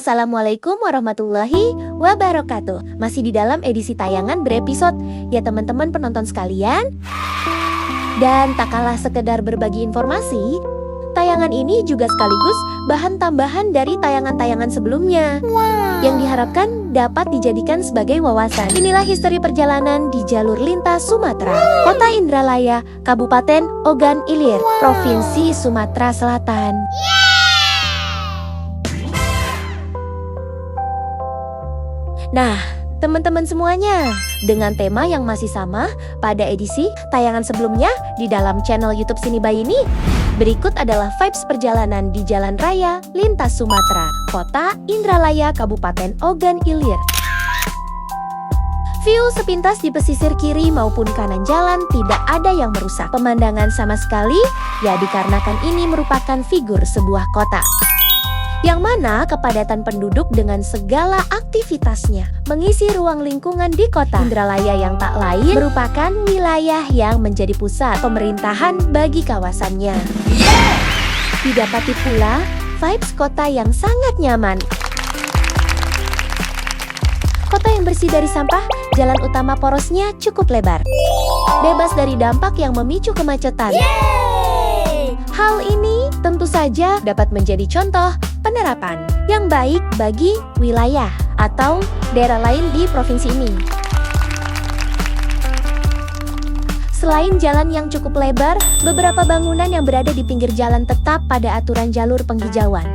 Assalamualaikum warahmatullahi wabarakatuh. Masih di dalam edisi tayangan berepisode ya teman-teman penonton sekalian. Dan tak kalah sekedar berbagi informasi, tayangan ini juga sekaligus bahan tambahan dari tayangan-tayangan sebelumnya yang diharapkan dapat dijadikan sebagai wawasan. Inilah histori perjalanan di jalur lintas Sumatera, Kota Indralaya, Kabupaten Ogan Ilir, Provinsi Sumatera Selatan. Nah, teman-teman semuanya, dengan tema yang masih sama pada edisi tayangan sebelumnya di dalam channel YouTube Sini Bayi ini, berikut adalah vibes perjalanan di Jalan Raya Lintas Sumatera, Kota Indralaya, Kabupaten Ogan Ilir. View sepintas di pesisir kiri maupun kanan jalan tidak ada yang merusak pemandangan sama sekali, ya dikarenakan ini merupakan figur sebuah kota yang mana kepadatan penduduk dengan segala aktivitasnya mengisi ruang lingkungan di kota Indralaya yang tak lain merupakan wilayah yang menjadi pusat pemerintahan bagi kawasannya. Didapati pula vibes kota yang sangat nyaman. Kota yang bersih dari sampah, jalan utama porosnya cukup lebar, bebas dari dampak yang memicu kemacetan. Hal ini tentu saja dapat menjadi contoh penerapan yang baik bagi wilayah atau daerah lain di provinsi ini. Selain jalan yang cukup lebar, beberapa bangunan yang berada di pinggir jalan tetap pada aturan jalur penghijauan.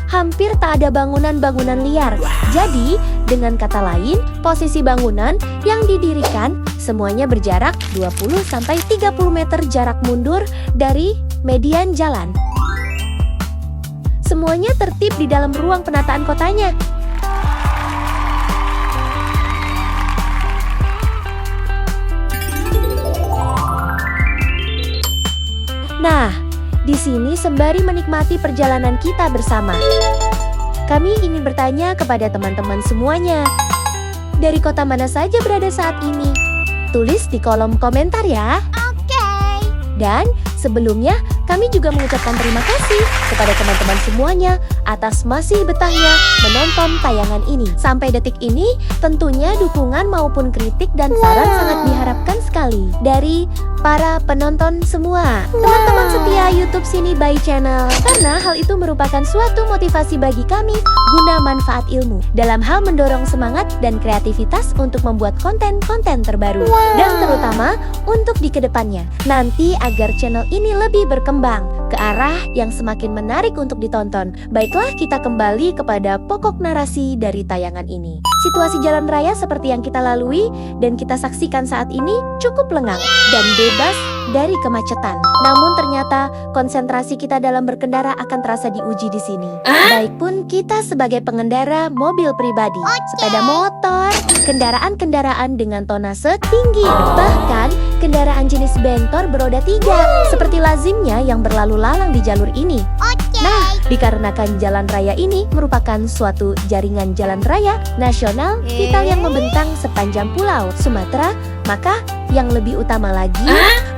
Hampir tak ada bangunan-bangunan liar. Jadi, dengan kata lain, posisi bangunan yang didirikan semuanya berjarak 20-30 meter jarak mundur dari median jalan. Semuanya tertib di dalam ruang penataan kotanya. Nah, di sini sembari menikmati perjalanan kita bersama, kami ingin bertanya kepada teman-teman semuanya, dari kota mana saja berada saat ini? Tulis di kolom komentar ya. Dan sebelumnya, kami juga mengucapkan terima kasih kepada teman-teman semuanya atas masih betahnya menonton tayangan ini. Sampai detik ini, tentunya dukungan maupun kritik dan saran sangat diharapkan sekali dari para penonton semua, teman-teman setia YouTube Sini Bayi Channel, karena hal itu merupakan suatu motivasi bagi kami guna manfaat ilmu dalam hal mendorong semangat dan kreativitas untuk membuat konten-konten terbaru dan terutama untuk di kedepannya nanti agar channel ini lebih berkembang ke arah yang semakin menarik untuk ditonton. Baiklah, kita kembali kepada pokok narasi dari tayangan ini. Situasi jalan raya seperti yang kita lalui dan kita saksikan saat ini cukup lengang dan bebas dari kemacetan. Namun ternyata konsentrasi kita dalam berkendara akan terasa diuji di sini. Baik pun kita sebagai pengendara mobil pribadi, sepeda motor, kendaraan-kendaraan dengan tonase tinggi, bahkan kendaraan jenis bentor beroda 3 seperti lazimnya yang berlalu lalang di jalur ini. Nah, dikarenakan jalan raya ini merupakan suatu jaringan jalan raya nasional vital yang membentang sepanjang pulau Sumatera, maka yang lebih utama lagi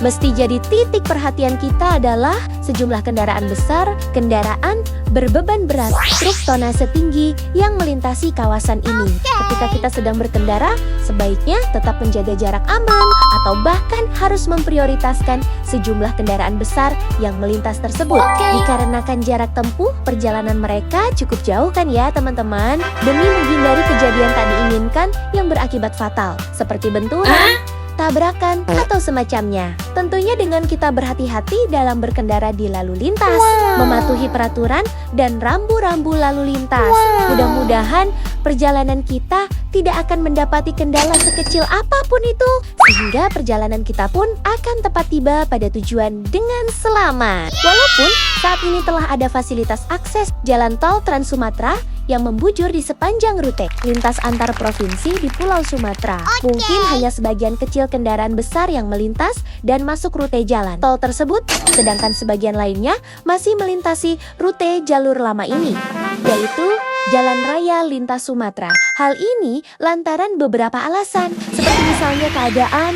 mesti jadi titik perhatian kita adalah sejumlah kendaraan besar, kendaraan berbeban berat, truk tonase tinggi yang melintasi kawasan ini. Ketika kita sedang berkendara, sebaiknya tetap menjaga jarak aman atau bahkan harus memprioritaskan sejumlah kendaraan besar yang melintas tersebut. Dikarenakan jarak tempuh perjalanan mereka cukup jauh kan ya teman-teman, demi menghindari kejadian tak diinginkan yang berakibat fatal seperti benturan, tabrakan, atau semacamnya. Tentunya dengan kita berhati-hati dalam berkendara di lalu lintas, mematuhi peraturan dan rambu-rambu lalu lintas. Mudah-mudahan perjalanan kita tidak akan mendapati kendala sekecil apapun itu, sehingga perjalanan kita pun akan tepat tiba pada tujuan dengan selamat. Walaupun saat ini telah ada fasilitas akses jalan tol Trans Sumatera yang membujur di sepanjang rute lintas antar provinsi di Pulau Sumatera. Mungkin hanya sebagian kecil kendaraan besar yang melintas dan masuk rute jalan tol tersebut, sedangkan sebagian lainnya masih melintasi rute jalur lama ini, yaitu Jalan Raya Lintas Sumatera. Hal ini lantaran beberapa alasan, seperti misalnya keadaan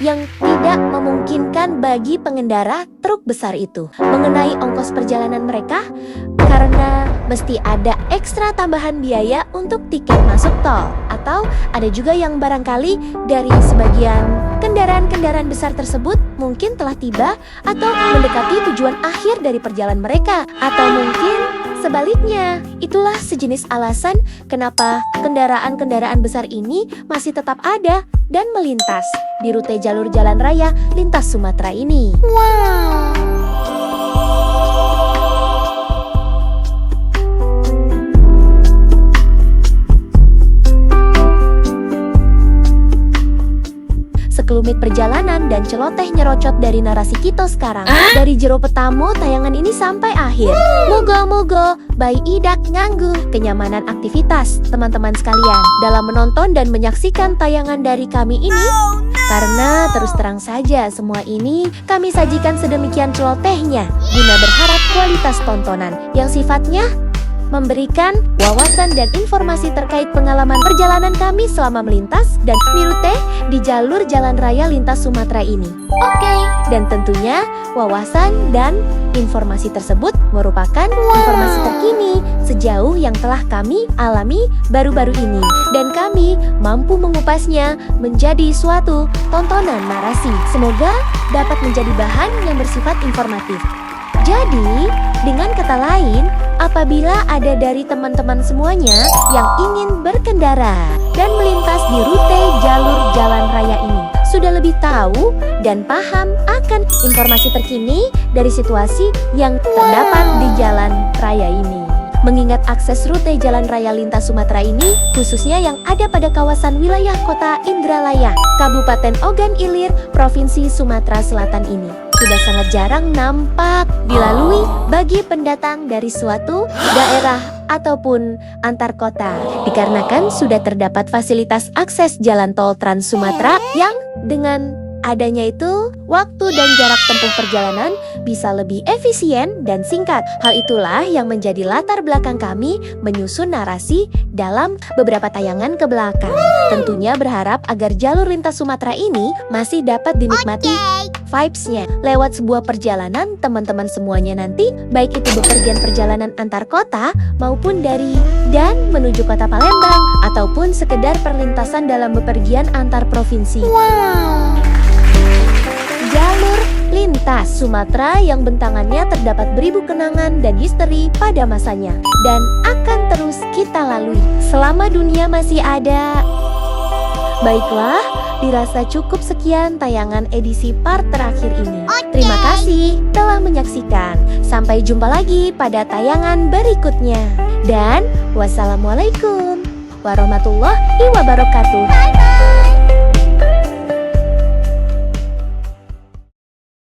yang tidak memungkinkan bagi pengendara truk besar itu. Mengenai ongkos perjalanan mereka, karena mesti ada ekstra tambahan biaya untuk tiket masuk tol. Atau ada juga yang barangkali dari sebagian kendaraan-kendaraan besar tersebut mungkin telah tiba atau mendekati tujuan akhir dari perjalanan mereka. Atau mungkin sebaliknya. Itulah sejenis alasan kenapa kendaraan-kendaraan besar ini masih tetap ada dan melintas di rute jalur jalan raya lintas Sumatera ini. Wow. Sekelumit perjalanan dan celoteh nyerocot dari narasi kita sekarang. Dari jero petamo tayangan ini sampai akhir. Moga-moga bayi idak nganggu kenyamanan aktivitas teman-teman sekalian dalam menonton dan menyaksikan tayangan dari kami ini. Karena terus terang saja semua ini kami sajikan sedemikian celotehnya guna berharap kualitas tontonan yang sifatnya memberikan wawasan dan informasi terkait pengalaman perjalanan kami selama melintas dan mirute di jalur jalan raya lintas Sumatera ini. Oke. Dan tentunya wawasan dan informasi tersebut merupakan informasi terkini sejauh yang telah kami alami baru-baru ini. Dan kami mampu mengupasnya menjadi suatu tontonan narasi. Semoga dapat menjadi bahan yang bersifat informatif. Jadi, dengan kata lain, apabila ada dari teman-teman semuanya yang ingin berkendara dan melintas di rute jalur jalan raya ini, sudah lebih tahu dan paham akan informasi terkini dari situasi yang terdapat di jalan raya ini. Mengingat akses rute jalan raya lintas Sumatera ini, khususnya yang ada pada kawasan wilayah kota Indralaya, Kabupaten Ogan Ilir, Provinsi Sumatera Selatan ini, sudah sangat jarang nampak dilalui bagi pendatang dari suatu daerah ataupun antar kota. Dikarenakan sudah terdapat fasilitas akses jalan tol Trans Sumatera yang dengan adanya itu, waktu dan jarak tempuh perjalanan bisa lebih efisien dan singkat. Hal itulah yang menjadi latar belakang kami menyusun narasi dalam beberapa tayangan ke belakang. Tentunya berharap agar jalur lintas Sumatera ini masih dapat dinikmati vibes-nya lewat sebuah perjalanan teman-teman semuanya nanti, baik itu bepergian perjalanan antar kota maupun dari dan menuju kota Palembang ataupun sekedar perlintasan dalam bepergian antar provinsi. Jalur lintas Sumatera yang bentangannya terdapat beribu kenangan dan misteri pada masanya dan akan terus kita lalui selama dunia masih ada. Baiklah, dirasa cukup sekian tayangan edisi part terakhir ini. Terima kasih telah menyaksikan. Sampai jumpa lagi pada tayangan berikutnya. Dan wassalamualaikum warahmatullahi wabarakatuh.